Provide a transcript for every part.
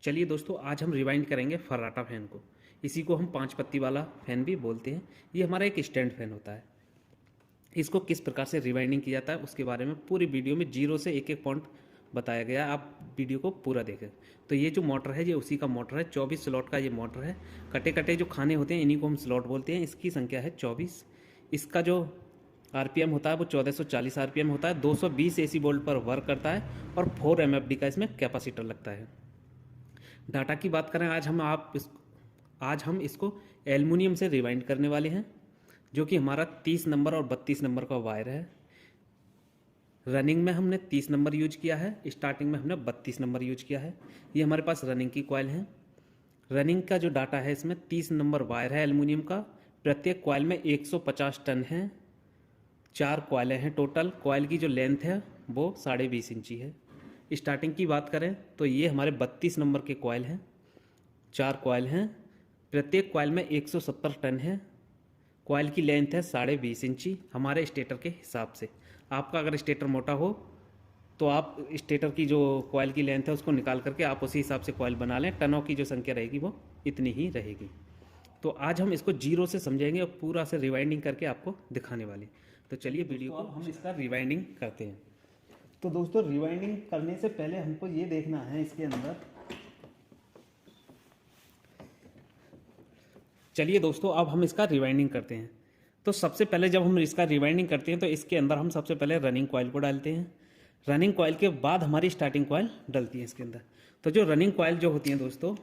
चलिए दोस्तों, आज हम रिवाइंड करेंगे फर्राटा फैन को। इसी को हम 5 पत्ती वाला फैन भी बोलते हैं। ये हमारा एक स्टैंड फैन होता है। इसको किस प्रकार से रिवाइंडिंग किया जाता है उसके बारे में पूरी वीडियो में जीरो से एक एक पॉइंट बताया गया है। आप वीडियो को पूरा देखें। तो ये जो मोटर है ये उसी का मोटर है। 24 स्लॉट का ये मोटर है। कटे कटे जो खाने होते हैं इन्हीं को हम स्लॉट बोलते हैं। इसकी संख्या है 24। इसका जो आरपीएम होता है वो 1440 आरपीएम होता है। 220 एसी वोल्ट पर वर्क करता है और 4 एमएफडी का इसमें कैपेसिटर लगता है। डाटा की बात करें, आज हम इसको एल्युमिनियम से रिवाइंड करने वाले हैं, जो कि हमारा 30 नंबर और 32 नंबर का वायर है। रनिंग में हमने 30 नंबर यूज किया है, स्टार्टिंग में हमने 32 नंबर यूज किया है। ये हमारे पास रनिंग की कॉइल है। रनिंग का जो डाटा है इसमें 30 नंबर वायर है एल्युमिनियम का। प्रत्येक कॉइल में 150 टन है। 4 कॉइलें हैं टोटल। कॉइल की जो लेंथ है वो 20.5 इंची है। स्टार्टिंग की बात करें तो ये हमारे 32 नंबर के कॉइल हैं। 4 कॉइल हैं। प्रत्येक कॉइल में 170 टन है। कॉइल की लेंथ है 20.5 इंची हमारे स्टेटर के हिसाब से। आपका अगर स्टेटर मोटा हो तो आप स्टेटर की जो कॉइल की लेंथ है उसको निकाल करके आप उसी हिसाब से कॉइल बना लें। टनों की जो संख्या रहेगी वो इतनी ही रहेगी। तो आज हम इसको जीरो से समझेंगे और पूरा से रिवाइंडिंग करके आपको दिखाने वाले। तो चलिए वीडियो को हम इसका रिवाइंडिंग करते हैं। तो दोस्तों, रिवाइंडिंग करने से पहले हमको ये देखना है इसके अंदर। चलिए दोस्तों, अब हम इसका रिवाइंडिंग करते हैं। तो सबसे पहले जब हम इसका रिवाइंडिंग करते हैं तो इसके अंदर हम सबसे पहले रनिंग कॉइल को डालते हैं। रनिंग कॉइल के बाद हमारी स्टार्टिंग कॉइल डलती है इसके अंदर। तो जो रनिंग कॉइल जो होती हैं दोस्तों,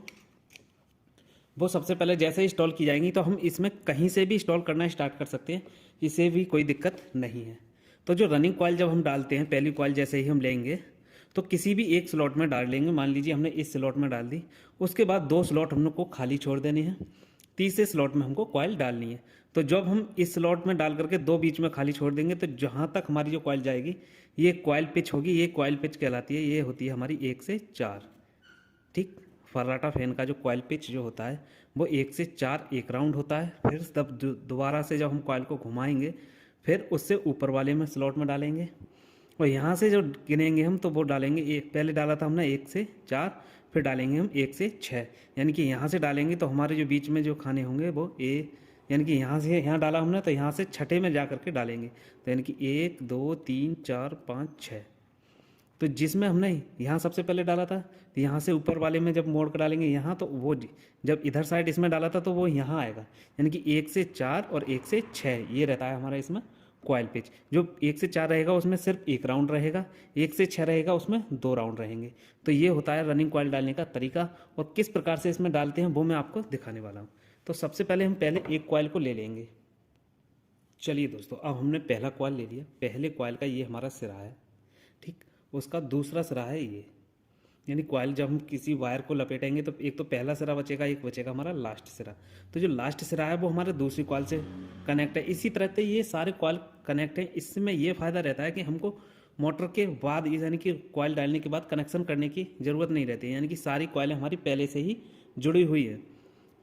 वो सबसे पहले जैसे इंस्टॉल की जाएंगी तो हम इसमें कहीं से भी इंस्टॉल करना स्टार्ट कर सकते हैं। इसे भी कोई दिक्कत नहीं है। तो जो रनिंग कॉइल जब हम डालते हैं, पहली कॉइल जैसे ही हम लेंगे तो किसी भी एक स्लॉट में डाल लेंगे। मान लीजिए हमने इस स्लॉट में डाल दी। उसके बाद 2 स्लॉट हम लोग को खाली छोड़ देने हैं। तीसरे स्लॉट में हमको कॉइल डालनी है। तो जब हम इस स्लॉट में डाल करके 2 बीच में खाली छोड़ देंगे तो जहाँ तक हमारी जो कॉइल जाएगी ये कॉइल पिच होगी। ये कॉइल पिच कहलाती है। ये होती है हमारी 1 से 4। ठीक। फर्राटा फैन का जो कॉइल पिच जो होता है वो 1 से 4 एक राउंड होता है। फिर तब दोबारा से जब हम कॉइल को घुमाएंगे फिर उससे ऊपर वाले में स्लॉट में डालेंगे। और यहाँ से जो गिनेंगे हम तो वो डालेंगे एक। पहले डाला था हमने 1 से 4, फिर डालेंगे हम 1 से 6। यानी कि यहाँ से डालेंगे तो हमारे जो बीच में जो खाने होंगे वो यानी कि यहाँ से यहाँ डाला हमने तो यहाँ से छठे में जा करके डालेंगे। तो यानी कि 1 2 3 4 5 6। तो जिसमें हमने यहाँ सबसे पहले डाला था तो यहाँ से ऊपर वाले में जब मोड़ कर डालेंगे यहाँ, तो वो जब इधर साइड इसमें डाला था तो वो यहाँ आएगा। यानी कि 1 से 4 और 1 से 6 ये रहता है हमारा इसमें कॉइल पिच। जो 1 से 4 रहेगा उसमें सिर्फ 1 राउंड रहेगा। 1 से 6 रहेगा उसमें 2 राउंड रहेंगे। तो ये होता है रनिंग कॉइल डालने का तरीका। और किस प्रकार से इसमें डालते हैं वो मैं आपको दिखाने वाला हूँ। तो सबसे पहले हम पहले एक कॉइल को ले लेंगे। चलिए दोस्तों, अब हमने पहला कॉइल ले लिया। पहले कॉइल का ये हमारा सिरा है। ठीक। उसका दूसरा सिरा है ये। यानी कॉइल जब हम किसी वायर को लपेटेंगे तो एक तो पहला सिरा बचेगा, एक बचेगा हमारा लास्ट सिरा। तो जो लास्ट सिरा है वो हमारे दूसरी कॉइल से कनेक्ट है। इसी तरह से ये सारे कॉइल कनेक्ट हैं। इसमें ये फ़ायदा रहता है कि हमको मोटर के बाद यानी कि कॉइल डालने के बाद कनेक्शन करने की ज़रूरत नहीं रहती है। यानी कि सारी कॉइलें हमारी पहले से ही जुड़ी हुई है।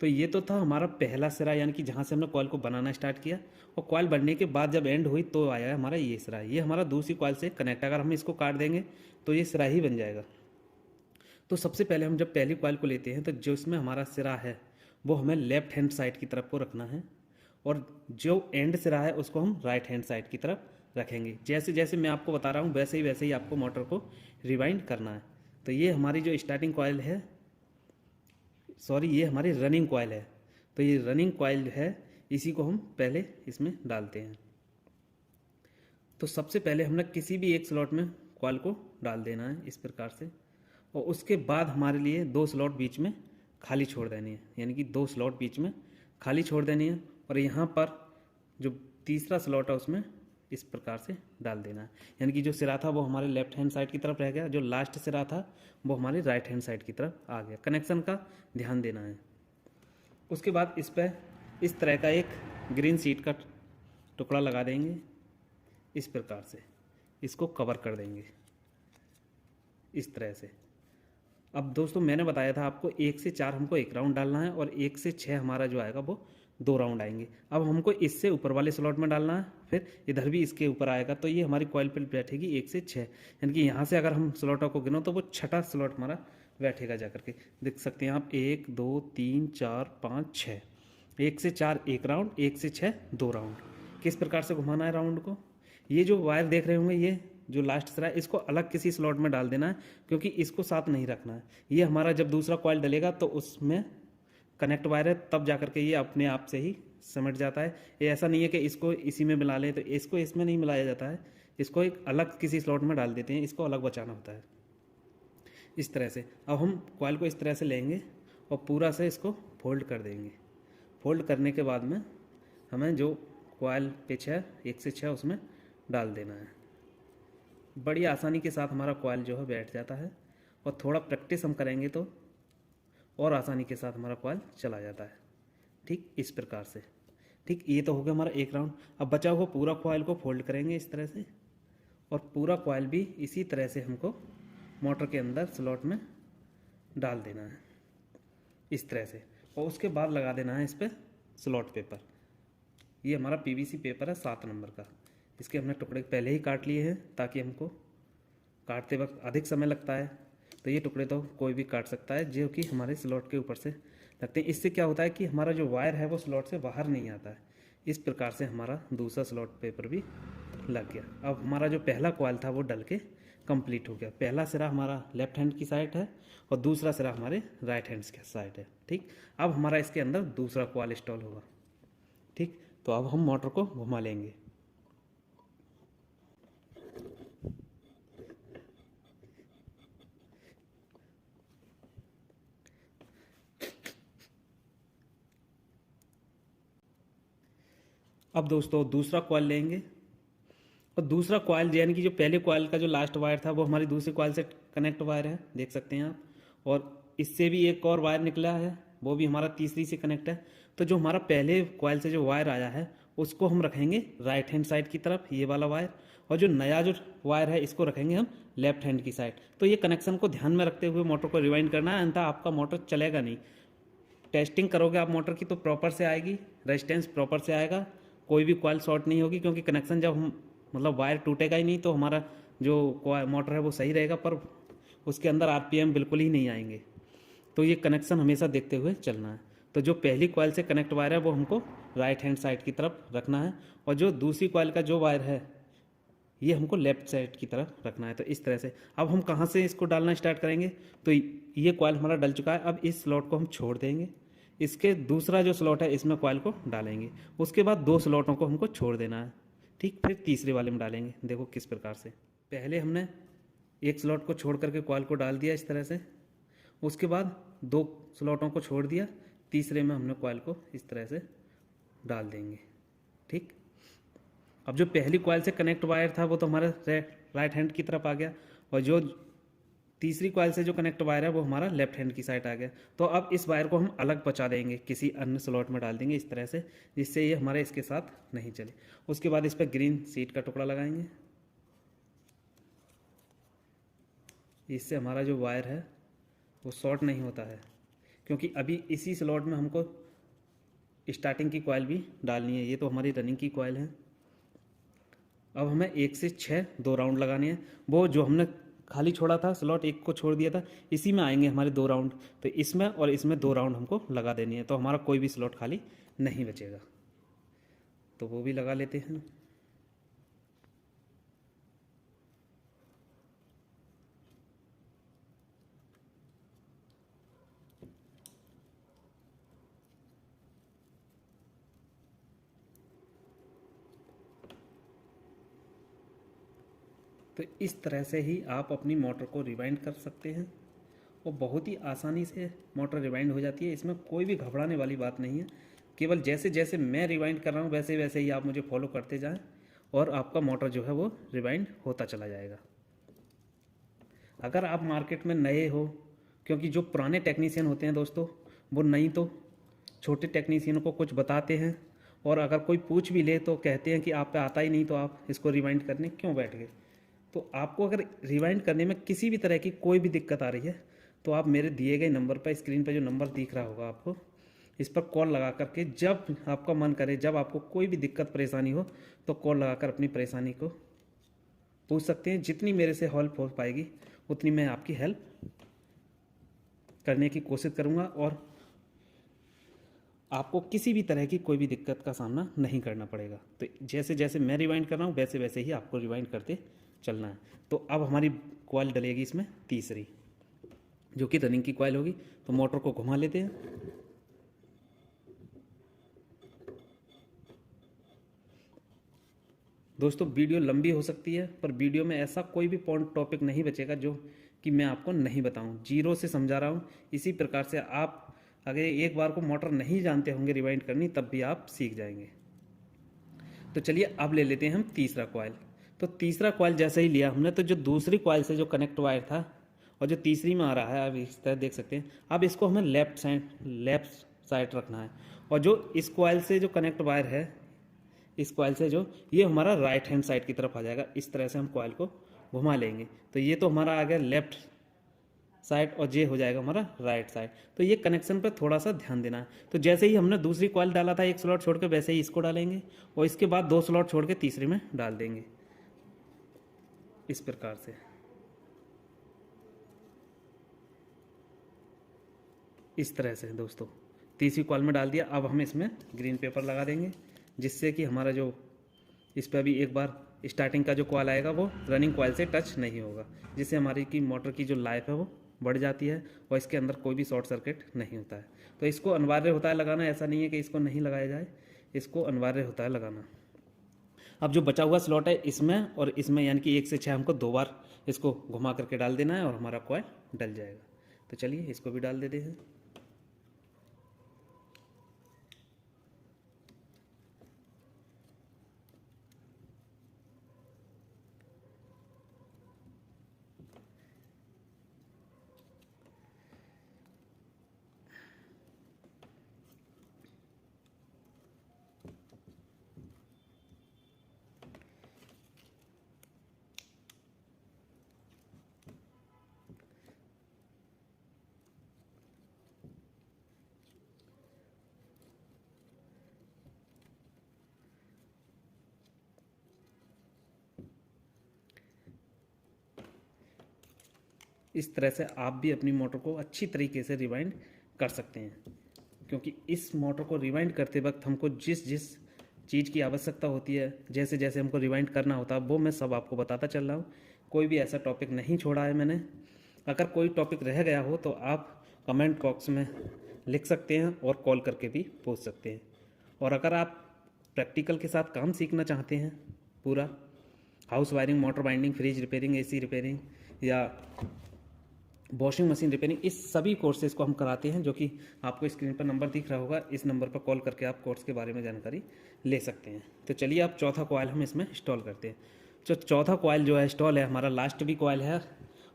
तो ये तो था हमारा पहला सिरा, यानी कि जहाँ से हमने कॉइल को बनाना स्टार्ट किया। और कॉइल बनने के बाद जब एंड हुई तो आया हमारा ये सिरा। ये हमारा दूसरी कॉइल से कनेक्ट। अगर हम इसको काट देंगे तो ये सिरा ही बन जाएगा। तो सबसे पहले हम जब पहली कॉइल को लेते हैं तो जो इसमें हमारा सिरा है वो हमें लेफ्ट हैंड साइड की तरफ को रखना है। और जो एंड सिरा है उसको हम राइट हैंड साइड की तरफ रखेंगे। जैसे जैसे मैं आपको बता रहा हूँ वैसे ही आपको मोटर को रिवाइंड करना है। तो ये हमारी जो स्टार्टिंग कॉइल है, सॉरी, ये हमारी रनिंग कॉइल है। तो ये रनिंग कॉइल है, इसी को हम पहले इसमें डालते हैं। तो सबसे पहले हमने किसी भी एक स्लॉट में कॉइल को डाल देना है इस प्रकार से। और उसके बाद हमारे लिए 2 स्लॉट बीच में खाली छोड़ देनी है। यानी कि 2 स्लॉट बीच में खाली छोड़ देनी है। और यहाँ पर जो तीसरा स्लॉट है उसमें इस प्रकार से डाल देना है। यानी कि जो सिरा था वो हमारे लेफ्ट हैंड साइड की तरफ रह गया। जो लास्ट सिरा था वो हमारे राइट हैंड साइड की तरफ आ गया। कनेक्शन का ध्यान देना है। उसके बाद इस पर इस तरह का एक ग्रीन शीट का टुकड़ा लगा देंगे। इस प्रकार से इसको कवर कर देंगे इस तरह से। अब दोस्तों, मैंने बताया था आपको 1 से 4 हमको 1 राउंड डालना है और 1 से 6 हमारा जो आएगा वो 2 राउंड आएंगे। अब हमको इससे ऊपर वाले स्लॉट में डालना है, फिर इधर भी इसके ऊपर आएगा। तो ये हमारी कॉइल पर बैठेगी 1 से 6। यानी कि यहाँ से अगर हम स्लॉटों को गिनो तो वो छठा स्लॉट हमारा बैठेगा जा करके। देख सकते हैं आप 1 2 3 4 5 6, 1 से 4 एक राउंड, 1 से 6 2 राउंड। किस प्रकार से घुमाना है राउंड को। ये जो वायर देख रहे होंगे, ये जो लास्ट सिरा है इसको अलग किसी स्लॉट में डाल देना है, क्योंकि इसको साथ नहीं रखना है। ये हमारा जब दूसरा कॉइल डलेगा तो उसमें कनेक्ट वायर है, तब जा करके ये अपने आप से ही सिमट जाता है। ये ऐसा नहीं है कि इसको इसी में मिला लें, तो इसको इसमें नहीं मिलाया जाता है, इसको एक अलग किसी स्लॉट में डाल देते हैं, इसको अलग बचाना होता है इस तरह से। अब हम कॉइल को इस तरह से लेंगे और पूरा से इसको फोल्ड कर देंगे। फोल्ड करने के बाद में हमें जो कॉइल पिच है 1 से 6 उसमें डाल देना है। बड़ी आसानी के साथ हमारा कॉइल जो है बैठ जाता है, और थोड़ा प्रैक्टिस हम करेंगे तो और आसानी के साथ हमारा कॉइल चला जाता है। ठीक इस प्रकार से। ठीक, ये तो हो गया हमारा एक राउंड। अब बचा हुआ पूरा कॉइल को फोल्ड करेंगे इस तरह से, और पूरा कॉइल भी इसी तरह से हमको मोटर के अंदर स्लॉट में डाल देना है इस तरह से, और उसके बाद लगा देना है इस पर स्लॉट पेपर। ये हमारा पीवीसी पेपर है 7 नंबर का। इसके हमने टुकड़े पहले ही काट लिए हैं, ताकि हमको काटते वक्त अधिक समय लगता है, तो ये टुकड़े तो कोई भी काट सकता है जो कि हमारे स्लॉट के ऊपर से लगते हैं। इससे क्या होता है कि हमारा जो वायर है वो स्लॉट से बाहर नहीं आता है। इस प्रकार से हमारा दूसरा स्लॉट पेपर भी लग गया। अब हमारा जो पहला कॉइल था वो डल के कंप्लीट हो गया। पहला सिरा हमारा लेफ्ट हैंड की साइड है और दूसरा सिरा हमारे राइट हैंड की साइड है। ठीक, अब हमारा इसके अंदर दूसरा कॉइल इंस्टॉल होगा। ठीक, तो अब हम मोटर को घुमा लेंगे। अब दोस्तों दूसरा कॉइल लेंगे, और दूसरा कॉइल यानी कि जो पहले कॉइल का जो लास्ट वायर था वो हमारी दूसरी कॉइल से कनेक्ट वायर है, देख सकते हैं आप। और इससे भी एक और वायर निकला है, वो भी हमारा तीसरी से कनेक्ट है। तो जो हमारा पहले कॉइल से जो वायर आया है उसको हम रखेंगे राइट हैंड साइड की तरफ, ये वाला वायर, और जो नया जो वायर है इसको रखेंगे हम लेफ्ट हैंड की साइड। तो ये कनेक्शन को ध्यान में रखते हुए मोटर को रिवाइंड करना है, अन्यथा आपका मोटर चलेगा नहीं। टेस्टिंग करोगे आप मोटर की तो प्रॉपर से आएगी, रेजिस्टेंस प्रॉपर से आएगा, कोई भी कॉइल शॉर्ट नहीं होगी, क्योंकि कनेक्शन जब हम मतलब वायर टूटेगा ही नहीं तो हमारा जो मोटर है वो सही रहेगा, पर उसके अंदर आरपीएम बिल्कुल ही नहीं आएंगे। तो ये कनेक्शन हमेशा देखते हुए चलना है। तो जो पहली कॉइल से कनेक्ट वायर है वो हमको राइट हैंड साइड की तरफ रखना है, और जो दूसरी कॉइल का जो वायर है ये हमको लेफ्ट साइड की तरफ रखना है। तो इस तरह से अब हम कहाँ से इसको डालना स्टार्ट करेंगे, तो ये कॉइल हमारा डल चुका है। अब इस स्लॉट को हम छोड़ देंगे, इसके दूसरा जो स्लॉट है इसमें कॉइल को डालेंगे। उसके बाद 2 स्लॉटों को हमको छोड़ देना है। ठीक, फिर तीसरे वाले में डालेंगे। देखो किस प्रकार से, पहले हमने एक स्लॉट को छोड़ करके कॉइल को डाल दिया इस तरह से, उसके बाद 2 स्लॉटों को छोड़ दिया, तीसरे में हमने कॉइल को इस तरह से डाल देंगे। ठीक, अब जो पहली कॉइल से कनेक्ट वायर था वो तो हमारे राइट हैंड की तरफ आ गया, और जो तीसरी कॉइल से जो कनेक्ट वायर है वो हमारा लेफ्ट हैंड की साइड आ गया। तो अब इस वायर को हम अलग बचा देंगे, किसी अन्य स्लॉट में डाल देंगे इस तरह से, जिससे ये हमारे इसके साथ नहीं चले। उसके बाद इस पर ग्रीन सीट का टुकड़ा लगाएंगे, इससे हमारा जो वायर है वो शॉर्ट नहीं होता है, क्योंकि अभी इसी स्लॉट में हमको स्टार्टिंग की कॉइल भी डालनी है। ये तो हमारी रनिंग की कॉइल है। अब हमें 1 से 6 2 राउंड लगाने हैं। वो जो हमने खाली छोड़ा था स्लॉट, एक को छोड़ दिया था, इसी में आएंगे हमारे 2 राउंड। तो इसमें और इसमें 2 राउंड हमको लगा देनी है, तो हमारा कोई भी स्लॉट खाली नहीं बचेगा। तो वो भी लगा लेते हैं। तो इस तरह से ही आप अपनी मोटर को रिवाइंड कर सकते हैं, और बहुत ही आसानी से मोटर रिवाइंड हो जाती है। इसमें कोई भी घबराने वाली बात नहीं है। केवल जैसे जैसे मैं रिवाइंड कर रहा हूँ वैसे वैसे ही आप मुझे फॉलो करते जाएं, और आपका मोटर जो है वो रिवाइंड होता चला जाएगा। अगर आप मार्केट में नए हो, क्योंकि जो पुराने टेक्नीशियन होते हैं दोस्तों वो नहीं तो छोटे टेक्नीशियनों को कुछ बताते हैं, और अगर कोई पूछ भी ले तो कहते हैं कि आप पे आता ही नहीं तो आप इसको रिवाइंड करने क्यों बैठ गए। तो आपको अगर रिवाइंड करने में किसी भी तरह की कोई भी दिक्कत आ रही है तो आप मेरे दिए गए नंबर पर, स्क्रीन पर जो नंबर दिख रहा होगा आपको, इस पर कॉल लगा करके जब आपका मन करे, जब आपको कोई भी दिक्कत परेशानी हो तो कॉल लगाकर अपनी परेशानी को पूछ सकते हैं। जितनी मेरे से हेल्प हो पाएगी उतनी मैं आपकी हेल्प करने की कोशिश करूँगा और आपको किसी भी तरह की कोई भी दिक्कत का सामना नहीं करना पड़ेगा। तो जैसे जैसे मैं रिवाइंड कर रहा हूँ वैसे वैसे ही आपको रिवाइंड करते चलना है। तो अब हमारी कॉइल डलेगी इसमें तीसरी, जो कि रनिंग की कॉइल होगी। तो मोटर को घुमा लेते हैं। दोस्तों वीडियो लंबी हो सकती है, पर वीडियो में ऐसा कोई भी पॉइंट टॉपिक नहीं बचेगा जो कि मैं आपको नहीं बताऊं। जीरो से समझा रहा हूं। इसी प्रकार से आप अगर एक बार को मोटर नहीं जानते होंगे रिवाइंड करनी, तब भी आप सीख जाएंगे। तो चलिए अब ले लेते हैं हम तीसरा कॉइल। तो तीसरा कॉइल जैसे ही लिया हमने, तो जो दूसरी कॉइल से जो कनेक्ट वायर था और जो तीसरी में आ रहा है, अब इस तरह देख सकते हैं। अब इसको हमें लेफ्ट साइड रखना है, और जो इस कॉइल से जो कनेक्ट वायर है, इस कॉइल से जो ये हमारा राइट हैंड साइड की तरफ आ जाएगा। इस तरह से हम कॉइल को घुमा लेंगे। तो ये तो हमारा आ गया लेफ्ट साइड और ये हो जाएगा हमारा राइट साइड। तो ये कनेक्शन पर थोड़ा सा ध्यान देना है। तो जैसे ही हमने दूसरी कॉइल डाला था एक स्लॉट छोड़ के, वैसे ही इसको डालेंगे और इसके बाद 2 स्लॉट छोड़ के तीसरे में डाल देंगे इस प्रकार से। इस तरह से दोस्तों तीसरी कॉइल में डाल दिया। अब हम इसमें ग्रीन पेपर लगा देंगे, जिससे कि हमारा जो इस पर भी एक बार स्टार्टिंग का जो कॉइल आएगा वो रनिंग कॉइल से टच नहीं होगा, जिससे हमारी की मोटर की जो लाइफ है वो बढ़ जाती है और इसके अंदर कोई भी शॉर्ट सर्किट नहीं होता है। तो इसको अनिवार्य होता है लगाना, ऐसा नहीं है कि इसको नहीं लगाया जाए, इसको अनिवार्य होता है लगाना। अब जो बचा हुआ स्लॉट है इसमें और इसमें, यानी कि 1 से 6 हमको 2 बार इसको घुमा करके डाल देना है और हमारा कॉइल डल जाएगा। तो चलिए इसको भी डाल देते हैं। इस तरह से आप भी अपनी मोटर को अच्छी तरीके से रिवाइंड कर सकते हैं, क्योंकि इस मोटर को रिवाइंड करते वक्त हमको जिस जिस चीज़ की आवश्यकता होती है, जैसे जैसे हमको रिवाइंड करना होता है, वो मैं सब आपको बताता चल रहा हूँ। कोई भी ऐसा टॉपिक नहीं छोड़ा है मैंने। अगर कोई टॉपिक रह गया हो तो आप कमेंट बॉक्स में लिख सकते हैं और कॉल करके भी पूछ सकते हैं। और अगर आप प्रैक्टिकल के साथ काम सीखना चाहते हैं, पूरा house wiring, motor binding, fridge repairing, AC repairing या वॉशिंग मशीन रिपेयरिंग, इस सभी कोर्सेज को हम कराते हैं, जो कि आपको स्क्रीन पर नंबर दिख रहा होगा। इस नंबर पर कॉल करके आप कोर्स के बारे में जानकारी ले सकते हैं। तो चलिए अब चौथा कॉइल हम इसमें इंस्टॉल करते हैं। जो चौथा कॉइल जो है इंस्टॉल है, हमारा लास्ट भी कॉइल है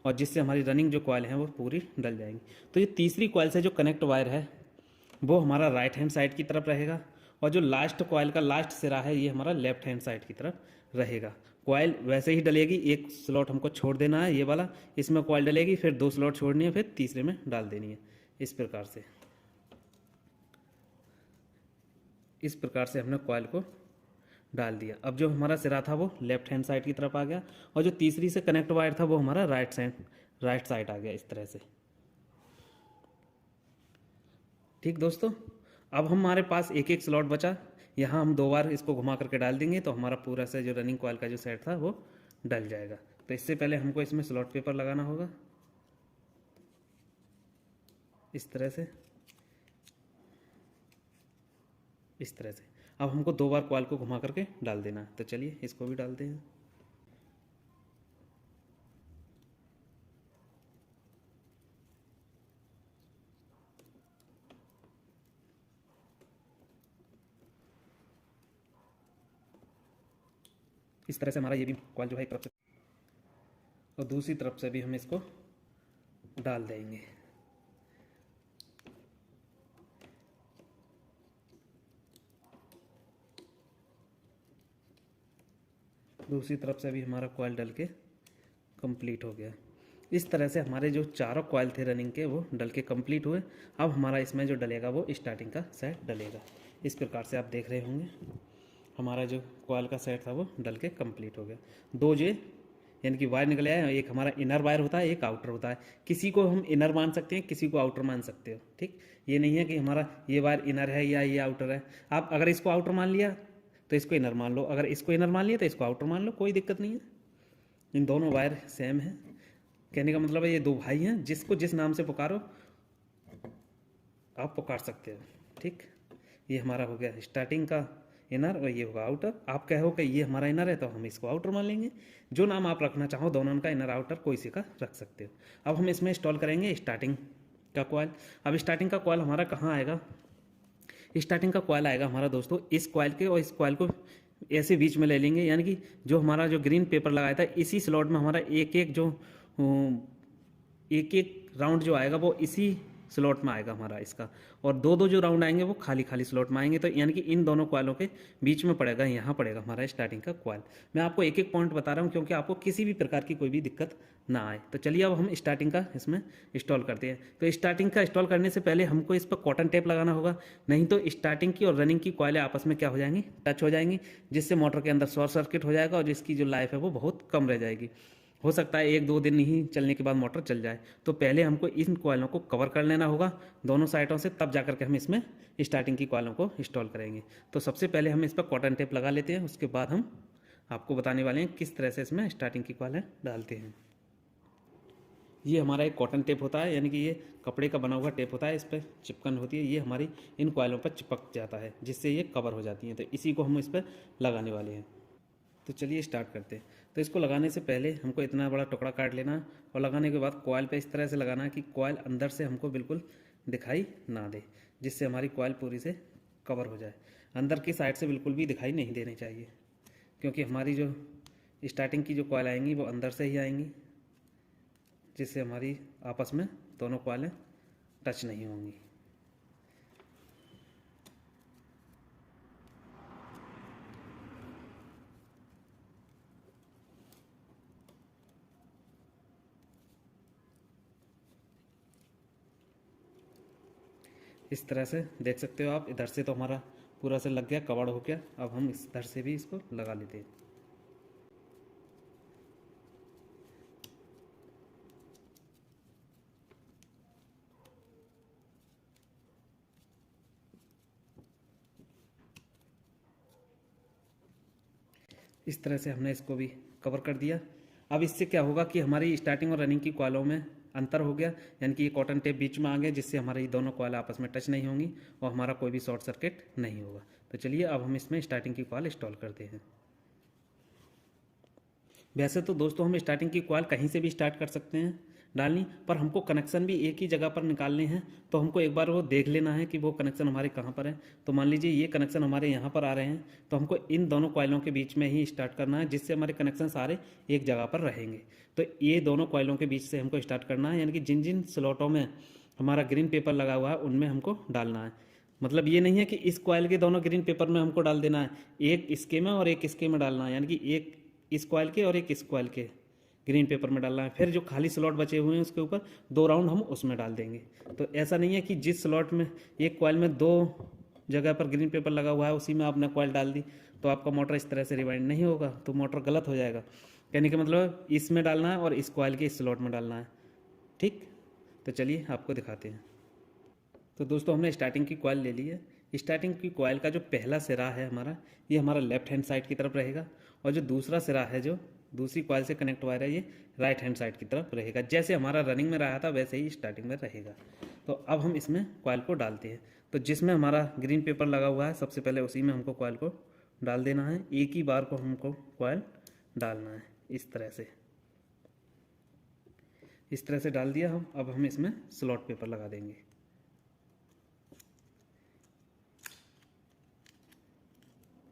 और जिससे हमारी रनिंग जो कॉइल है वो पूरी डल जाएंगी। तो ये तीसरी कॉइल से जो कनेक्ट वायर है वो हमारा राइट हैंड साइड की तरफ रहेगा, और जो लास्ट कॉइल का लास्ट सिरा है ये हमारा लेफ्ट हैंड साइड की तरफ रहेगा। कॉइल वैसे ही डलेगी, एक स्लॉट हमको छोड़ देना है ये वाला, इसमें कॉइल डलेगी, फिर 2 स्लॉट छोड़नी है, फिर तीसरे में डाल देनी है। इस प्रकार से हमने कॉइल को डाल दिया। अब जो हमारा सिरा था वो लेफ्ट हैंड साइड की तरफ आ गया, और जो तीसरी से कनेक्ट वायर था वो हमारा राइट साइड आ गया इस तरह से। ठीक दोस्तों, अब हमारे पास एक एक स्लॉट बचा। यहाँ हम 2 बार इसको घुमा करके डाल देंगे तो हमारा पूरा से जो रनिंग कॉइल का जो सेट था वो डल जाएगा। तो इससे पहले हमको इसमें स्लॉट पेपर लगाना होगा इस तरह से, इस तरह से। अब हमको 2 बार कॉइल को घुमा करके डाल देना है। तो चलिए इसको भी डालते हैं। इस तरह से हमारा ये भी कॉइल जो है एक तरफ से और दूसरी तरफ से भी हम इसको डाल देंगे। दूसरी तरफ से भी हमारा कॉइल डल के कंप्लीट हो गया। इस तरह से हमारे जो चारों कॉइल थे रनिंग के वो डल के कंप्लीट हुए। अब हमारा इसमें जो डलेगा वो स्टार्टिंग का सेट डलेगा। इस प्रकार से आप देख रहे होंगे हमारा जो कॉइल का सेट था वो डल के कंप्लीट हो गया। 2 जे यानी कि वायर निकल आया, एक हमारा इनर वायर होता है, एक आउटर होता है। किसी को हम इनर मान सकते हैं, किसी को आउटर मान सकते हो, ठीक। ये नहीं है कि हमारा ये वायर इनर है या ये आउटर है। आप अगर इसको आउटर मान लिया तो इसको इनर मान लो, अगर इसको इनर मान लिया तो इसको आउटर मान लो, कोई दिक्कत नहीं है। इन दोनों वायर सेम है। कहने का मतलब है ये दो भाई हैं, जिसको जिस नाम से पुकारो आप पुकार सकते हो, ठीक। ये हमारा हो गया स्टार्टिंग का इनर और ये होगा आउटर। आप कहो कि ये हमारा इनर है तो हम इसको आउटर मान लेंगे। जो नाम आप रखना चाहो दोनों का, इनर आउटर कोई सी का रख सकते हो। अब हम इसमें इंस्टॉल करेंगे स्टार्टिंग का कॉइल। अब स्टार्टिंग का कॉइल हमारा कहाँ आएगा? स्टार्टिंग का कॉइल आएगा हमारा दोस्तों इस कॉइल के, और इस कॉइल को ऐसे बीच में ले लेंगे, यानी कि जो हमारा जो ग्रीन पेपर लगाया था इसी स्लॉट में हमारा एक एक राउंड जो आएगा वो इसी स्लॉट में आएगा हमारा इसका, और दो दो जो राउंड आएंगे वो खाली खाली स्लॉट में आएंगे। तो यानी कि इन दोनों कॉइलों के बीच में पड़ेगा, यहाँ पड़ेगा हमारा स्टार्टिंग का कॉइल। मैं आपको एक एक पॉइंट बता रहा हूँ क्योंकि आपको किसी भी प्रकार की कोई भी दिक्कत ना आए। तो चलिए अब हम स्टार्टिंग का इसमें इंस्टॉल करते हैं। तो स्टार्टिंग का इंस्टॉल करने से पहले हमको इस पर कॉटन टेप लगाना होगा, नहीं तो स्टार्टिंग की और रनिंग की कॉइलें आपस में क्या हो जाएंगी, टच हो जाएंगी, जिससे मोटर के अंदर शॉर्ट सर्किट हो जाएगा और जिसकी जो लाइफ है वो बहुत कम रह जाएगी। हो सकता है एक दो दिन ही चलने के बाद मोटर चल जाए। तो पहले हमको इन कॉइलों को कवर कर लेना होगा दोनों साइडों से, तब जाकर के हम इसमें स्टार्टिंग की कॉइलों को इंस्टॉल करेंगे। तो सबसे पहले हम इस पर कॉटन टेप लगा लेते हैं, उसके बाद हम आपको बताने वाले हैं किस तरह से इसमें स्टार्टिंग की कॉइलें डालते हैं। ये हमारा एक कॉटन टेप होता है, यानी कि ये कपड़े का बना हुआ टेप होता है, इस पर चिपकन होती है, ये हमारी इन कॉइलों पर चिपक जाता है जिससे ये कवर हो जाती हैं। तो इसी को हम इस पर लगाने वाले हैं। तो चलिए स्टार्ट करते हैं। तो इसको लगाने से पहले हमको इतना बड़ा टुकड़ा काट लेना और लगाने के बाद कॉइल पे इस तरह से लगाना कि कॉइल अंदर से हमको बिल्कुल दिखाई ना दे, जिससे हमारी कॉइल पूरी से कवर हो जाए। अंदर की साइड से बिल्कुल भी दिखाई नहीं देनी चाहिए, क्योंकि हमारी जो स्टार्टिंग की जो कॉइल आएंगी वो अंदर से ही आएंगी, जिससे हमारी आपस में दोनों कॉइलें टच नहीं होंगी। इस तरह से देख सकते हो आप, इधर से तो हमारा पूरा से लग गया, कवर हो गया। अब हम इधर से भी इसको लगा लेते हैं। इस तरह से हमने इसको भी कवर कर दिया। अब इससे क्या होगा कि हमारी स्टार्टिंग और रनिंग की कॉइलों में अंतर हो गया, यानी कि ये कॉटन टेप बीच में आ गया, जिससे हमारी दोनों कॉइल आपस में टच नहीं होंगी और हमारा कोई भी शॉर्ट सर्किट नहीं होगा। तो चलिए अब हम इसमें स्टार्टिंग की कॉइल इंस्टॉल करते हैं। वैसे तो दोस्तों हम स्टार्टिंग की कॉइल कहीं से भी स्टार्ट कर सकते हैं डालनी, पर हमको कनेक्शन भी एक ही जगह पर निकालने हैं। तो हमको एक बार वो देख लेना है कि वो कनेक्शन हमारे कहाँ पर है। तो मान लीजिए ये कनेक्शन हमारे यहाँ पर आ रहे हैं, तो हमको इन दोनों कॉइलों के बीच में ही स्टार्ट करना है, जिससे हमारे कनेक्शन सारे एक जगह पर रहेंगे। तो ये दोनों कॉइलों के बीच से हमको स्टार्ट करना है, यानी कि जिन जिन स्लॉटों में हमारा ग्रीन पेपर लगा हुआ है उनमें हमको डालना है। मतलब ये नहीं है कि इस कॉइल के दोनों ग्रीन पेपर में हमको डाल देना है, एक इसके में और एक इसके में डालना है, यानी कि एक इस कॉइल के और एक इस कॉइल के ग्रीन पेपर में डालना है। फिर जो खाली स्लॉट बचे हुए हैं उसके ऊपर 2 राउंड हम उसमें डाल देंगे। तो ऐसा नहीं है कि जिस स्लॉट में एक कॉइल में 2 जगह पर ग्रीन पेपर लगा हुआ है उसी में आपने कॉइल डाल दी, तो आपका मोटर इस तरह से रिवाइंड नहीं होगा, तो मोटर गलत हो जाएगा। कहने का मतलब इसमें डालना है और इस कॉइल के इस स्लॉट में डालना है, ठीक। तो चलिए आपको दिखाते हैं। तो दोस्तों हमने स्टार्टिंग की कॉइल ले ली है। स्टार्टिंग की कॉइल का जो पहला सिरा है हमारा, ये हमारा लेफ्ट हैंड साइड की तरफ रहेगा, और जो दूसरा सिरा है जो दूसरी कॉइल से कनेक्ट वायर है ये राइट हैंड साइड की तरफ रहेगा। जैसे हमारा रनिंग में रहा था वैसे ही स्टार्टिंग में रहेगा। तो अब हम इसमें कॉइल को डालते हैं। तो जिसमें हमारा ग्रीन पेपर लगा हुआ है सबसे पहले उसी में हमको कॉइल को डाल देना है। एक ही बार को हमको कॉइल डालना है, इस तरह से। इस तरह से डाल दिया हम। अब हम इसमें स्लॉट पेपर लगा देंगे।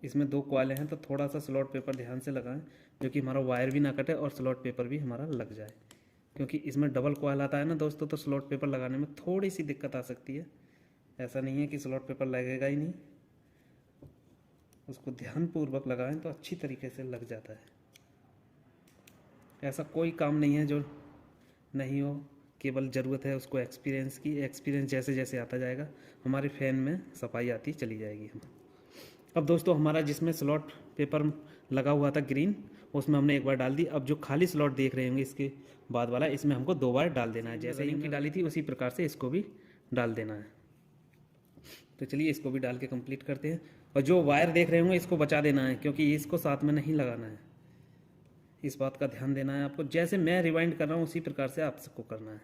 इसमें 2 कॉइलें हैं तो थोड़ा सा स्लॉट पेपर ध्यान से लगाएं, जो कि हमारा वायर भी ना कटे और स्लॉट पेपर भी हमारा लग जाए, क्योंकि इसमें डबल कॉइल आता है ना दोस्तों, तो स्लॉट पेपर लगाने में थोड़ी सी दिक्कत आ सकती है। ऐसा नहीं है कि स्लॉट पेपर लगेगा ही नहीं, उसको ध्यानपूर्वक लगाएं तो अच्छी तरीके से लग जाता है। ऐसा कोई काम नहीं है जो नहीं हो, केवल ज़रूरत है उसको एक्सपीरियंस की। एक्सपीरियंस जैसे जैसे आता जाएगा हमारे फैन में सफाई आती चली जाएगी हम। अब दोस्तों हमारा जिसमें स्लॉट पेपर लगा हुआ था ग्रीन, उसमें हमने एक बार डाल दी। अब जो खाली स्लॉट देख रहे होंगे इसके बाद वाला, इसमें हमको 2 बार डाल देना है। जैसे इनकी डाली थी उसी प्रकार से इसको भी डाल देना है। तो चलिए इसको भी डाल के कंप्लीट करते हैं। और जो वायर देख रहे होंगे इसको बचा देना है, क्योंकि इसको साथ में नहीं लगाना है। इस बात का ध्यान देना है आपको। जैसे मैं रिवाइंड कर रहा हूँ उसी प्रकार से आप सबको करना है।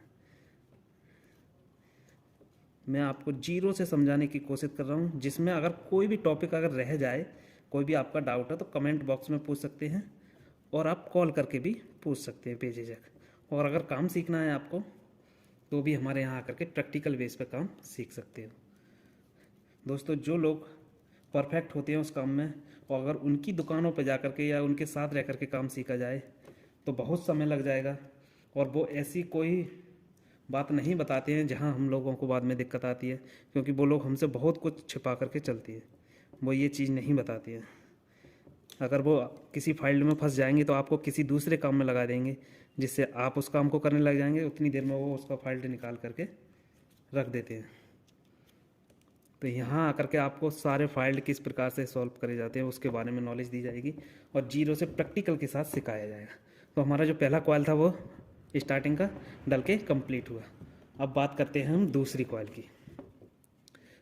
मैं आपको जीरो से समझाने की कोशिश कर रहा हूँ, जिसमें अगर कोई भी टॉपिक अगर रह जाए, कोई भी आपका डाउट है तो कमेंट बॉक्स में पूछ सकते हैं, और आप कॉल करके भी पूछ सकते हैं बेझिझक। और अगर काम सीखना है आपको तो भी हमारे यहाँ आकर के प्रैक्टिकल बेस पे काम सीख सकते हो। दोस्तों, जो लोग परफेक्ट होते हैं उस काम में, और अगर उनकी दुकानों पर जा कर के या उनके साथ रह कर के काम सीखा जाए तो बहुत समय लग जाएगा, और वो ऐसी कोई बात नहीं बताते हैं जहां हम लोगों को बाद में दिक्कत आती है, क्योंकि वो लोग हमसे बहुत कुछ छिपा करके चलती है। वो ये चीज़ नहीं बताती है। अगर वो किसी फील्ड में फंस जाएंगे तो आपको किसी दूसरे काम में लगा देंगे, जिससे आप उस काम को करने लग जाएंगे। उतनी देर में वो उसका फील्ड निकाल करके रख देते हैं। तो यहाँ आकर के आपको सारे फाइल्ड किस प्रकार से सॉल्व करे जाते हैं उसके बारे में नॉलेज दी जाएगी, और जीरो से प्रैक्टिकल के साथ सिखाया जाएगा। तो हमारा जो पहला कॉइल था वो स्टार्टिंग का डल के कंप्लीट हुआ। अब बात करते हैं हम दूसरी कॉइल की।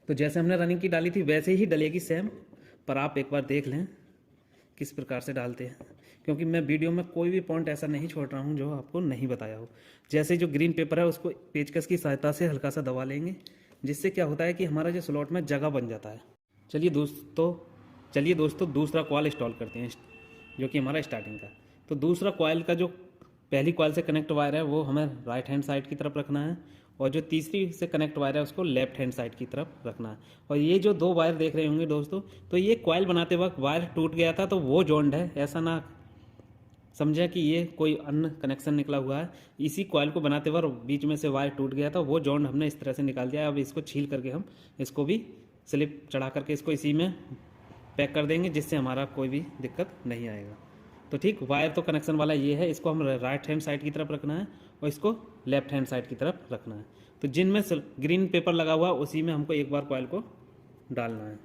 तो जैसे हमने रनिंग की डाली थी वैसे ही डलेगी सेम, पर आप एक बार देख लें किस प्रकार से डालते हैं, क्योंकि मैं वीडियो में कोई भी पॉइंट ऐसा नहीं छोड़ रहा हूँ जो आपको नहीं बताया हो। जैसे जो ग्रीन पेपर है उसको पेचकस की सहायता से हल्का सा दबा लेंगे, जिससे क्या होता है कि हमारा जो स्लॉट में जगह बन जाता है। चलिए दोस्तों दूसरा कॉइल इंस्टॉल करते हैं, जो कि हमारा स्टार्टिंग का। तो दूसरा कॉइल का जो पहली कॉइल से कनेक्ट वायर है वो हमें राइट हैंड साइड की तरफ रखना है, और जो तीसरी से कनेक्ट वायर है उसको लेफ्ट हैंड साइड की तरफ रखना है। और ये जो 2 वायर देख रहे होंगे दोस्तों, तो ये कॉइल बनाते वक्त वायर टूट गया था तो वो जॉइंट है, ऐसा ना समझें कि ये कोई अन्य कनेक्शन निकला हुआ है। इसी कॉइल को बनाते वक्त बीच में से वायर टूट गया था, वो जॉइंट हमने इस तरह से निकाल दिया है। अब इसको छील करके हम इसको भी स्लिप चढ़ा करके इसको इसी में पैक कर देंगे, जिससे हमारा कोई भी दिक्कत नहीं आएगा। तो ठीक, वायर तो कनेक्शन वाला ये है, इसको हम राइट हैंड साइड की तरफ रखना है और इसको लेफ्ट हैंड साइड की तरफ रखना है। तो जिनमें ग्रीन पेपर लगा हुआ उसी में हमको एक बार कॉइल को डालना है।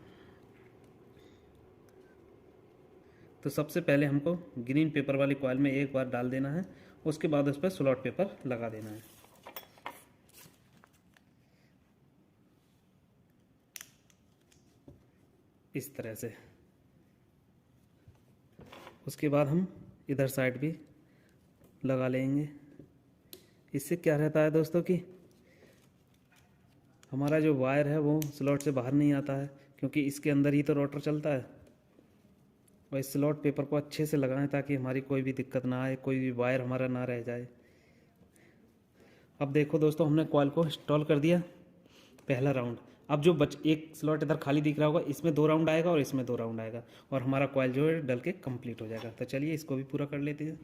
तो सबसे पहले हमको ग्रीन पेपर वाली कॉइल में एक बार डाल देना है, उसके बाद उस पर स्लॉट पेपर लगा देना है। इस तरह से। उसके बाद हम इधर साइड भी लगा लेंगे। इससे क्या रहता है दोस्तों कि हमारा जो वायर है वो स्लॉट से बाहर नहीं आता है, क्योंकि इसके अंदर ही तो रोटर चलता है। और इस स्लॉट पेपर को अच्छे से लगाएं ताकि हमारी कोई भी दिक्कत ना आए, कोई भी वायर हमारा ना रह जाए। अब देखो दोस्तों, हमने कॉइल को इंस्टॉल कर दिया पहला राउंड। अब जो एक स्लॉट इधर खाली दिख रहा होगा, इसमें 2 राउंड आएगा और इसमें 2 राउंड आएगा, और हमारा कॉइल जो है डल के कंप्लीट हो जाएगा। तो चलिए इसको भी पूरा कर लेते हैं।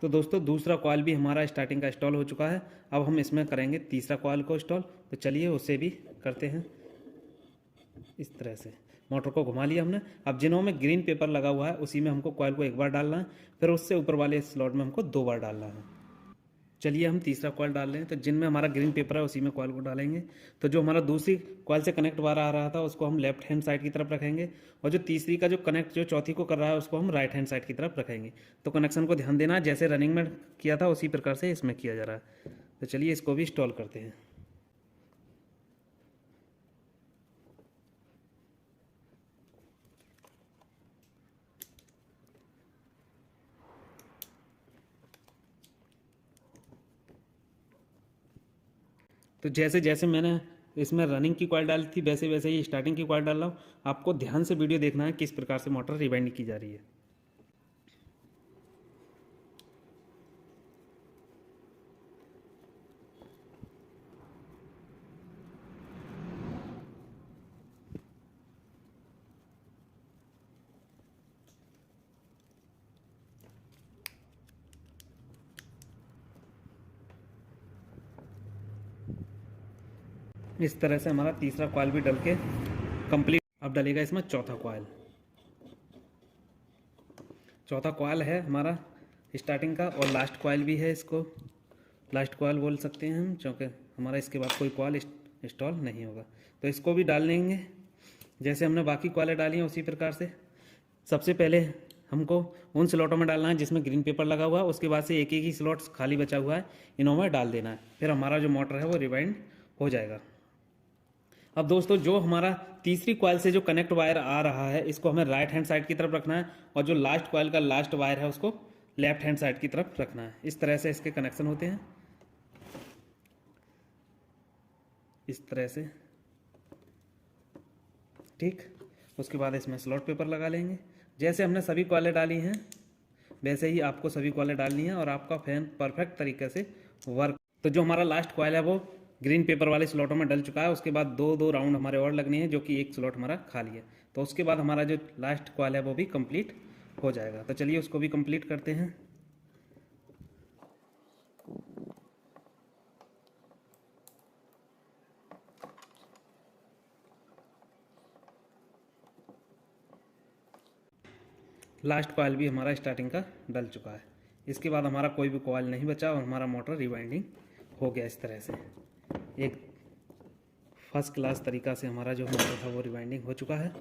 तो दोस्तों दूसरा कॉइल भी हमारा स्टार्टिंग का इंस्टॉल हो चुका है। अब हम इसमें करेंगे तीसरा कॉइल को इंस्टॉल। तो चलिए उसे भी करते हैं। इस तरह से मोटर को घुमा लिया हमने। अब जिनों में ग्रीन पेपर लगा हुआ है उसी में हमको कॉइल को एक बार डालना है, फिर उससे ऊपर वाले स्लॉट में हमको 2 बार डालना है। चलिए हम तीसरा कॉइल डाल रहे हैं। तो जिनमें हमारा ग्रीन पेपर है उसी में कॉइल को डालेंगे। तो जो हमारा दूसरी कॉइल से कनेक्ट वायर आ रहा था उसको हम लेफ्ट हैंड साइड की तरफ रखेंगे, और जो तीसरी का जो कनेक्ट जो चौथी को कर रहा है उसको हम राइट हैंड साइड की तरफ रखेंगे। तो कनेक्शन को ध्यान देना, जैसे रनिंग में किया था उसी प्रकार से इसमें किया जा रहा है। तो चलिए इसको भी इंस्टॉल करते हैं। तो जैसे जैसे मैंने इसमें रनिंग की कॉइल डाली थी वैसे वैसे ही स्टार्टिंग की कॉइल डाल रहा हूँ। आपको ध्यान से वीडियो देखना है किस प्रकार से मोटर रिवाइंड की जा रही है। इस तरह से हमारा तीसरा कॉइल भी डल के कंप्लीट। अब डलेगा इसमें चौथा कॉइल। चौथा कॉइल है हमारा स्टार्टिंग का, और लास्ट कॉइल भी है। इसको लास्ट कॉइल बोल सकते हैं हम, क्योंकि हमारा इसके बाद कोई कॉइल इंस्टॉल नहीं होगा। तो इसको भी डाल लेंगे जैसे हमने बाकी कॉइलें डाली हैं उसी प्रकार से। सबसे पहले हमको उन स्लॉटों में डालना है जिसमें ग्रीन पेपर लगा हुआ है, उसके बाद से एक एक ही स्लॉट खाली बचा हुआ है, इन्हों में डाल देना है। फिर हमारा जो मोटर है वो रिवाइंड हो जाएगा। अब दोस्तों जो हमारा तीसरी कॉइल से जो कनेक्ट वायर आ रहा है इसको हमें राइट हैंड साइड की तरफ रखना है, और जो लास्ट कॉइल का लास्ट वायर है उसको लेफ्ट हैंड साइड की तरफ रखना है। इस तरह से इसके कनेक्शन होते हैं, इस तरह से, ठीक। उसके बाद इसमें स्लॉट पेपर लगा लेंगे। जैसे हमने सभी कॉइलें डाली हैं वैसे ही आपको सभी कॉइलें डालनी है और आपका फैन परफेक्ट तरीके से वर्क। तो जो हमारा लास्ट कॉइल है वो ग्रीन पेपर वाले स्लॉटों में डल चुका है। उसके बाद दो राउंड हमारे और लगनी है, जो कि एक स्लॉट हमारा खाली है। तो उसके बाद हमारा जो लास्ट कॉइल है वो भी कंप्लीट हो जाएगा। तो चलिए उसको भी कंप्लीट करते हैं। लास्ट कॉइल भी हमारा स्टार्टिंग का डल चुका है। इसके बाद हमारा कोई भी कॉइल नहीं बचा और हमारा मोटर रिवाइंडिंग हो गया। इस तरह से एक फर्स्ट क्लास तरीका से हमारा जो मोटर था वो रिवाइंडिंग हो चुका है।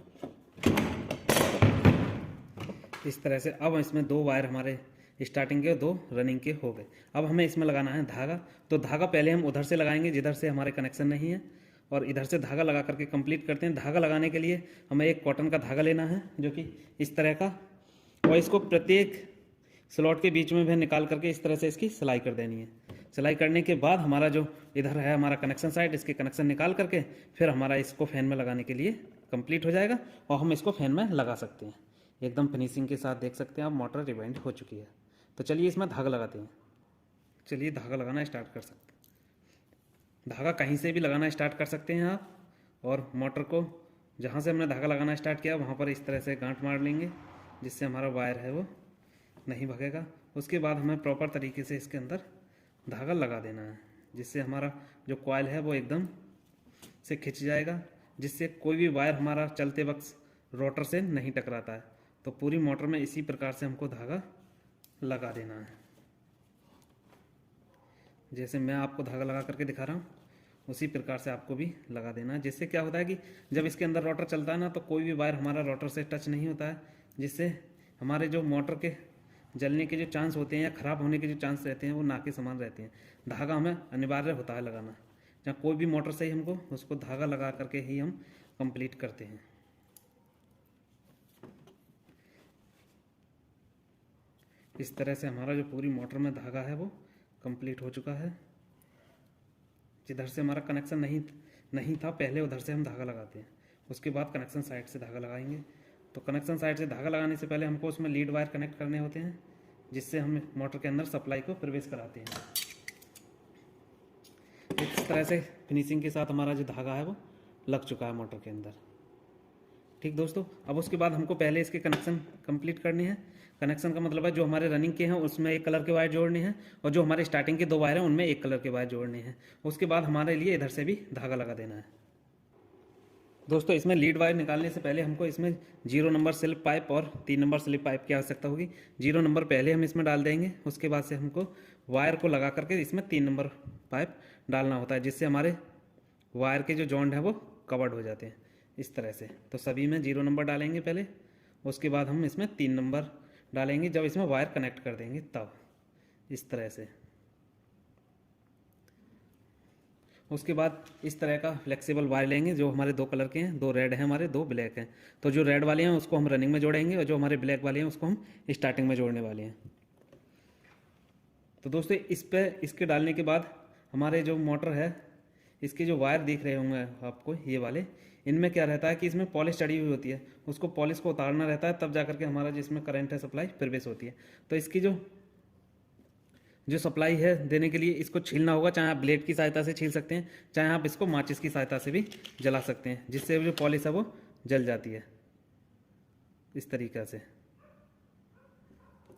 इस तरह से अब इसमें 2 वायर हमारे स्टार्टिंग के 2 रनिंग के हो गए। अब हमें इसमें लगाना है धागा। तो धागा पहले हम उधर से लगाएंगे जिधर से हमारे कनेक्शन नहीं है, और इधर से धागा लगा करके कंप्लीट करते हैं। धागा लगाने के लिए हमें एक कॉटन का धागा लेना है जो कि इस तरह का, और इसको प्रत्येक स्लॉट के बीच में भी निकाल करके इस तरह से इसकी सिलाई कर देनी है। सिलाई करने के बाद हमारा जो इधर है हमारा कनेक्शन साइड, इसके कनेक्शन निकाल करके फिर हमारा इसको फैन में लगाने के लिए कंप्लीट हो जाएगा और हम इसको फैन में लगा सकते हैं। एकदम फिनिशिंग के साथ देख सकते हैं आप मोटर रिवाइंड हो चुकी है। तो चलिए इसमें धागा लगाते हैं। चलिए धागा लगाना स्टार्ट कर सकते हैं। धागा कहीं से भी लगाना स्टार्ट कर सकते हैं आप, और मोटर को जहाँ से हमने धागा लगाना स्टार्ट किया वहाँ पर इस तरह से गांठ मार लेंगे जिससे हमारा वायर है वो नहीं भगेगा। उसके बाद हमें प्रॉपर तरीके से इसके अंदर धागा लगा देना है जिससे हमारा जो कॉइल है वो एकदम से खिंच जाएगा, जिससे कोई भी वायर हमारा चलते वक्त रोटर से नहीं टकराता है। तो पूरी मोटर में इसी प्रकार से हमको धागा लगा देना है। जैसे मैं आपको धागा लगा करके दिखा रहा हूँ उसी प्रकार से आपको भी लगा देना है। जिससे क्या होता है कि जब इसके अंदर रोटर चलता है ना तो कोई भी वायर हमारा रोटर से टच नहीं होता है, जिससे हमारे जो मोटर के जलने के जो चांस होते हैं या ख़राब होने के जो चांस रहते हैं वो ना के समान रहते हैं। धागा हमें अनिवार्य होता है लगाना। जहाँ कोई भी मोटर से ही हमको उसको धागा लगा करके ही हम कंप्लीट करते हैं। इस तरह से हमारा जो पूरी मोटर में धागा है वो कंप्लीट हो चुका है। जिधर से हमारा कनेक्शन नहीं था पहले उधर से हम धागा लगाते हैं, उसके बाद कनेक्शन साइड से धागा लगाएंगे। तो कनेक्शन साइड से धागा लगाने से पहले हमको उसमें लीड वायर कनेक्ट करने होते हैं जिससे हम मोटर के अंदर सप्लाई को प्रवेश कराते हैं। इस तरह से फिनिशिंग के साथ हमारा जो धागा है वो लग चुका है मोटर के अंदर। ठीक दोस्तों, अब उसके बाद हमको पहले इसके कनेक्शन कंप्लीट करने हैं। कनेक्शन का मतलब है जो हमारे रनिंग के हैं उसमें एक कलर के वायर जोड़ने हैं, और जो हमारे स्टार्टिंग के 2 वायर हैं उनमें एक कलर के वायर जोड़ने हैं। उसके बाद हमारे लिए इधर से भी धागा लगा देना है। दोस्तों इसमें लीड वायर निकालने से पहले हमको इसमें 0 नंबर स्लिप पाइप और 3 नंबर स्लिप पाइप की आवश्यकता होगी। 0 नंबर पहले हम इसमें डाल देंगे, उसके बाद से हमको वायर को लगा करके इसमें 3 नंबर पाइप डालना होता है, जिससे हमारे वायर के जो जॉइंट हैं वो कवर्ड हो जाते हैं इस तरह से। तो सभी में 0 नंबर डालेंगे पहले, उसके बाद हम इसमें 3 नंबर डालेंगे जब इसमें वायर कनेक्ट कर देंगे तब, इस तरह से। उसके बाद इस तरह का फ्लेक्सिबल वायर लेंगे जो हमारे 2 कलर के हैं, 2 रेड हैं हमारे, 2 ब्लैक हैं। तो जो रेड वाले हैं उसको हम रनिंग में जोड़ेंगे और जो हमारे ब्लैक वाले हैं उसको हम स्टार्टिंग में जोड़ने वाले हैं। तो दोस्तों इस पे इसके डालने के बाद हमारे जो मोटर है इसके जो वायर दिख रहे होंगे आपको ये वाले, इनमें क्या रहता है कि इसमें पॉलिश चढ़ी हुई होती है, उसको पॉलिश को उतारना रहता है तब जाकर के हमारा जिसमें करंट है सप्लाई प्रवेश होती है। तो इसकी जो सप्लाई है देने के लिए इसको छीलना होगा। चाहे आप ब्लेड की सहायता से छील सकते हैं, चाहे आप इसको माचिस की सहायता से भी जला सकते हैं, जिससे जो पॉलिश है वो जल जाती है। इस तरीक़े से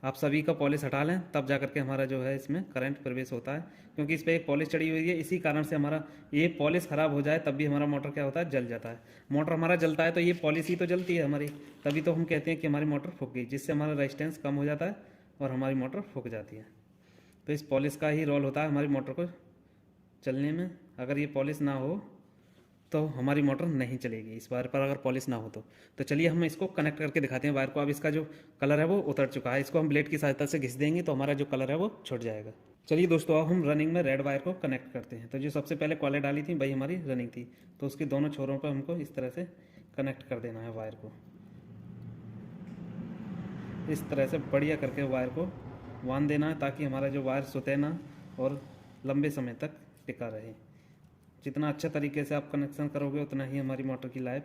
आप सभी का पॉलिश हटा लें तब जाकर के हमारा जो है इसमें करंट प्रवेश होता है, क्योंकि इस पर एक पॉलिश चढ़ी हुई है। इसी कारण से हमारा ये पॉलिश ख़राब हो जाए तब भी हमारा मोटर क्या होता है, जल जाता है। मोटर हमारा जलता है तो ये पॉलिश ही तो जलती है हमारी, तभी तो हम कहते हैं कि हमारी मोटर फूक गई, जिससे हमारा रेजिस्टेंस कम हो जाता है और हमारी मोटर फूक जाती है। तो इस पॉलिश का ही रोल होता है हमारी मोटर को चलने में। अगर ये पॉलिश ना हो तो हमारी मोटर नहीं चलेगी इस वायर पर अगर पॉलिश ना हो तो चलिए हम इसको कनेक्ट करके दिखाते हैं वायर को। अब इसका जो कलर है वो उतर चुका है, इसको हम ब्लेड की सहायता से घिस देंगे तो हमारा जो कलर है वो छूट जाएगा। चलिए दोस्तों, अब हम रनिंग में रेड वायर को कनेक्ट करते हैं। तो जो सबसे पहले कॉइल डाली थी वही हमारी रनिंग थी, तो उसके दोनों छोरों पर हमको इस तरह से कनेक्ट कर देना है वायर को। इस तरह से बढ़िया करके वायर को बांध देना है ताकि हमारा जो वायर सुते ना और लंबे समय तक टिका रहे। जितना अच्छा तरीके से आप कनेक्शन करोगे उतना ही हमारी मोटर की लाइफ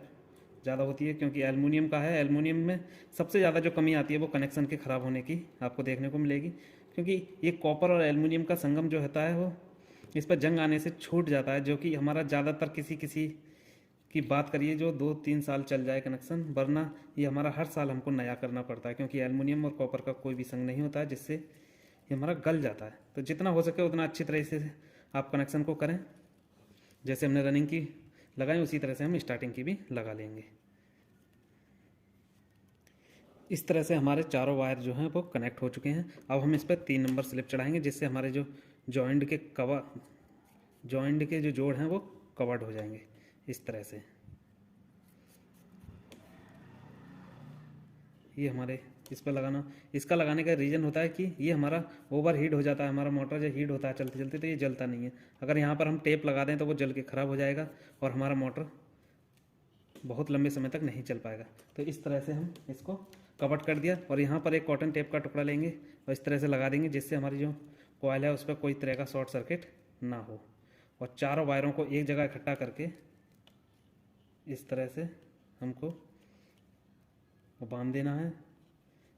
ज़्यादा होती है, क्योंकि एल्युमिनियम का है। एल्युमिनियम में सबसे ज़्यादा जो कमी आती है वो कनेक्शन के ख़राब होने की आपको देखने को मिलेगी, क्योंकि ये कॉपर और एल्युमिनियम का संगम जो होता है वो इस पर जंग आने से छूट जाता है, जो कि हमारा ज़्यादातर किसी की बात करिए जो 2-3 साल चल जाए कनेक्शन, वरना ये हमारा हर साल हमको नया करना पड़ता है, क्योंकि एल्युमिनियम और कॉपर का कोई भी संग नहीं होता है जिससे ये हमारा गल जाता है। तो जितना हो सके उतना अच्छी तरह से आप कनेक्शन को करें। जैसे हमने रनिंग की लगाई उसी तरह से हम स्टार्टिंग की भी लगा लेंगे। इस तरह से हमारे चारों वायर जो हैं वो कनेक्ट हो चुके हैं। अब हम इस पर 3 नंबर स्लिप चढ़ाएंगे जिससे हमारे जो जॉइंट के जो जोड़ हैं वो कवर्ड हो जाएंगे इस तरह से। ये हमारे इस पर लगाना, इसका लगाने का रीज़न होता है कि ये हमारा ओवर हीट हो जाता है। हमारा मोटर जब हीट होता है चलते चलते तो ये जलता नहीं है। अगर यहाँ पर हम टेप लगा दें तो वो जल के ख़राब हो जाएगा और हमारा मोटर बहुत लंबे समय तक नहीं चल पाएगा। तो इस तरह से हम इसको कवर कर दिया और यहाँ पर एक कॉटन टेप का टुकड़ा लेंगे और इस तरह से लगा देंगे जिससे हमारी जो कॉइल है उस पर कोई तरह का शॉर्ट सर्किट ना हो। और चारों वायरों को एक जगह इकट्ठा करके इस तरह से हमको बांध देना है,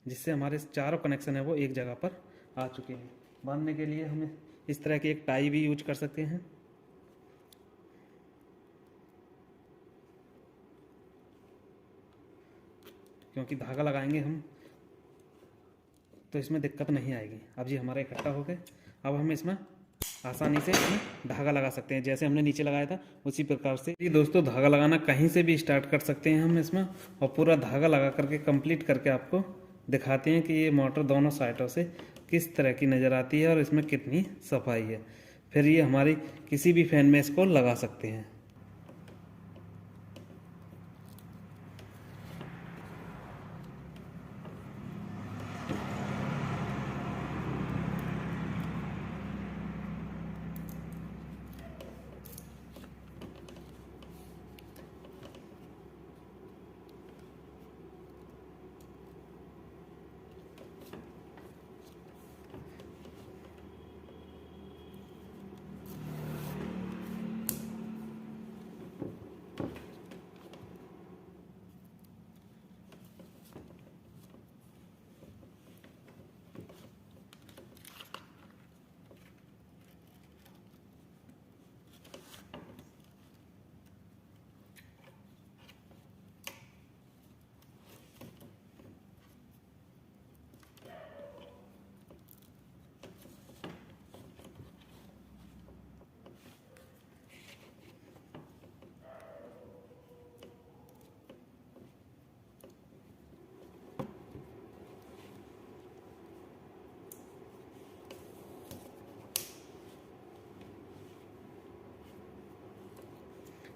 जिससे हमारे चारों कनेक्शन है वो एक जगह पर आ चुके हैं। बांधने के लिए हमें इस तरह की एक टाई भी यूज कर सकते हैं। क्योंकि धागा लगाएंगे हम तो इसमें दिक्कत नहीं आएगी। अब ये हमारा इकट्ठा हो गए। अब हम इसमें आसानी से धागा लगा सकते हैं, जैसे हमने नीचे लगाया था उसी प्रकार से। ये दोस्तों धागा लगाना कहीं से भी स्टार्ट कर सकते हैं हम इसमें, और पूरा धागा लगा करके कंप्लीट करके आपको दिखाते हैं कि ये मोटर दोनों साइडों से किस तरह की नज़र आती है और इसमें कितनी सफाई है। फिर ये हमारी किसी भी फैन में इसको लगा सकते हैं।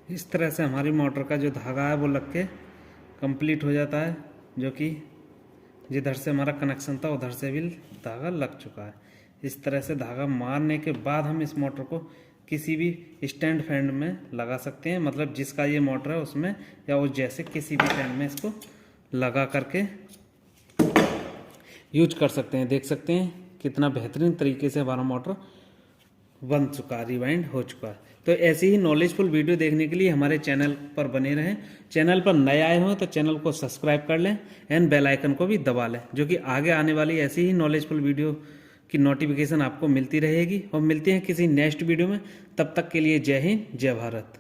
इस तरह से हमारी मोटर का जो धागा है वो लग के कंप्लीट हो जाता है, जो कि जिधर से हमारा कनेक्शन था उधर से भी धागा लग चुका है। इस तरह से धागा मारने के बाद हम इस मोटर को किसी भी स्टैंड फैन में लगा सकते हैं, मतलब जिसका ये मोटर है उसमें, या उस जैसे किसी भी फैन में इसको लगा करके यूज कर सकते हैं। देख सकते हैं कितना बेहतरीन तरीके से हमारा मोटर बन चुका है, रिवाइंड हो चुका है। तो ऐसी ही नॉलेजफुल वीडियो देखने के लिए हमारे चैनल पर बने रहें। चैनल पर नए आए हों तो चैनल को सब्सक्राइब कर लें एंड बेल आइकन को भी दबा लें, जो कि आगे आने वाली ऐसी ही नॉलेजफुल वीडियो की नोटिफिकेशन आपको मिलती रहेगी। और मिलते हैं किसी नेक्स्ट वीडियो में, तब तक के लिए जय हिंद, जय भारत।